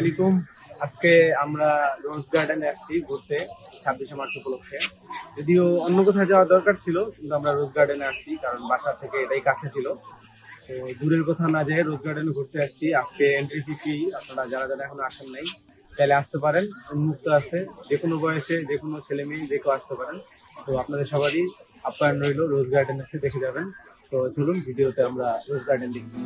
আলাইকুম। আজকে আমরা রোজ গার্ডেনে আসছি ঘুরতে 26শে মার্চ উপলক্ষে। যদিও অন্য কোথাও যাওয়ার দরকার ছিল, কিন্তু আমরা রোজ গার্ডেনে আসছি কারণ বাসা থেকে এটাই কাছে ছিল। তো দূরের কোথাও না যেয়ে রোজ গার্ডেনে ঘুরতে আসছি। আজকে এন্ট্রি ফি ফ্রি, আপনারা যারা যারা এখনো আসেন নাই চাইলে আসতে পারেন, উন্মুক্ত আছে। যে কোনো বয়সে যে কোনো ছেলে মেয়ে যে কেউ আসতে পারেন। তো আপনাদের সবারই আপ্যায়ন রইল, রোজ গার্ডেন এসে দেখে যাবেন। তো চলুন ভিডিওতে আমরা রোজ গার্ডেন দেখি।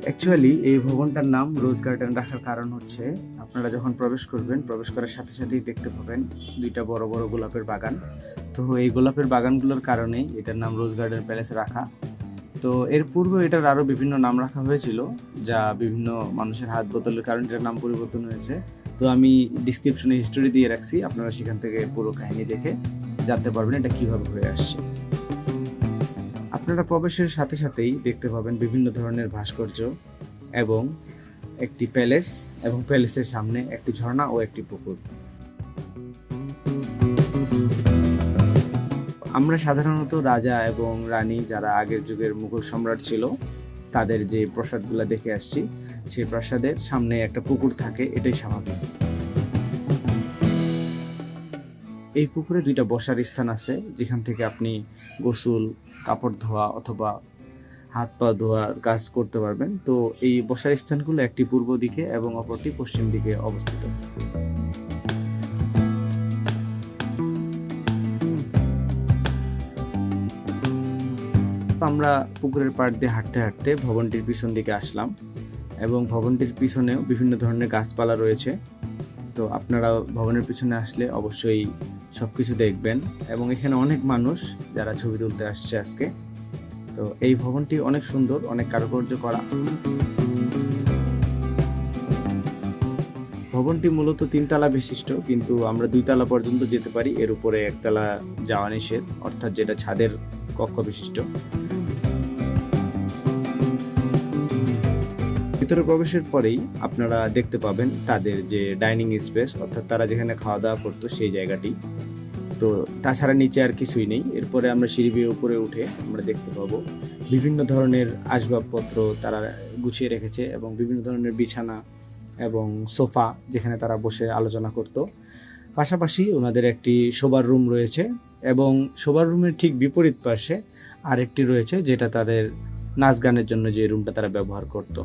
অ্যাকচুয়ালি এই ভবনটার নাম রোজ গার্ডেন রাখার কারণ হচ্ছে, আপনারা যখন প্রবেশ করবেন, প্রবেশ করার সাথে সাথেই দেখতে পাবেন দুইটা বড় বড় গোলাপের বাগান। তো এই গোলাপের বাগানগুলোর কারণেই এটার নাম রোজ গার্ডেন প্যালেস রাখা। তো এর পূর্বে এটার আরও বিভিন্ন নাম রাখা হয়েছিল, যা বিভিন্ন মানুষের হাত বদলের কারণে এটার নাম পরিবর্তন হয়েছে। তো আমি ডিসক্রিপশনে হিস্টোরি দিয়ে রাখছি, আপনারা সেখান থেকে পুরো কাহিনী দেখে জানতে পারবেন এটা কিভাবে হয়ে আসছে। আপনারা প্রবেশের সাথে সাথেই দেখতে পাবেন বিভিন্ন ধরনের ভাস্কর্য এবং একটি প্যালেস, এবং প্যালেসের সামনে একটি ঝর্ণা ও একটি পুকুর। আমরা সাধারণত রাজা এবং রানী, যারা আগের যুগের মুঘল সম্রাট ছিল, তাদের যে প্রাসাদগুলো দেখে আসছি, সেই প্রাসাদের সামনে একটা পুকুর থাকে, এটাই স্বাভাবিক। এই পুকুরে দুইটা বসার স্থান আছে, যেখান থেকে আপনি গোসল, কাপড় ধোয়া অথবা হাত পা ধোয়ার কাজ করতে পারবেন। তো এই বসার স্থানগুলো একটি পূর্ব দিকে এবং অপরটি পশ্চিম দিকে অবস্থিত। আমরা পুকুরের পাড় দিয়ে হাঁটতে হাঁটতে ভবনটির পিছন দিকে আসলাম, এবং ভবনটির পিছনেও বিভিন্ন ধরনের গাছপালা রয়েছে। তো আপনারা ভবনের পিছনে আসলে অবশ্যই সবকিছু দেখবেন, এবং এখানে অনেক মানুষ যারা ছবি তুলতে আসছে আজকে। তো এই ভবনটি অনেক সুন্দর, অনেক কারুকার্য করা। ভবনটি মূলত 3 তলা বিশিষ্ট, কিন্তু আমরা 2 তলা পর্যন্ত যেতে পারি। এর উপরে 1তলা যাওয়া নিষেধ, অর্থাৎ যেটা ছাদের কক্ষ বিশিষ্ট। ভিতরে প্রবেশের পরেই আপনারা দেখতে পাবেন তাদের যে ডাইনিং স্পেস, অর্থাৎ তারা যেখানে খাওয়া দাওয়া করতো সেই জায়গাটি। তো তাছাড়া নিচে আর কিছুই নেই। এরপরে আমরা সিঁড়ি বেয়ে উপরে উঠে আমরা দেখতে পাবো বিভিন্ন ধরনের আসবাবপত্র তারা গুছিয়ে রেখেছে, এবং বিভিন্ন ধরনের বিছানা এবং সোফা, যেখানে তারা বসে আলোচনা করত। পাশাপাশি ওনাদের একটি শোবার রুম রয়েছে, এবং শোবার রুমের ঠিক বিপরীত পাশে আরেকটি রয়েছে, যেটা তাদের নাচ গানের জন্য যে রুমটা তারা ব্যবহার করত।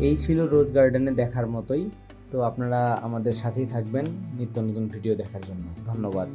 এই ছিল রোজ গার্ডেনে দেখার মতোই। তো আপনারা আমাদের সাথেই থাকবেন নিত্য নতুন ভিডিও দেখার জন্য। ধন্যবাদ।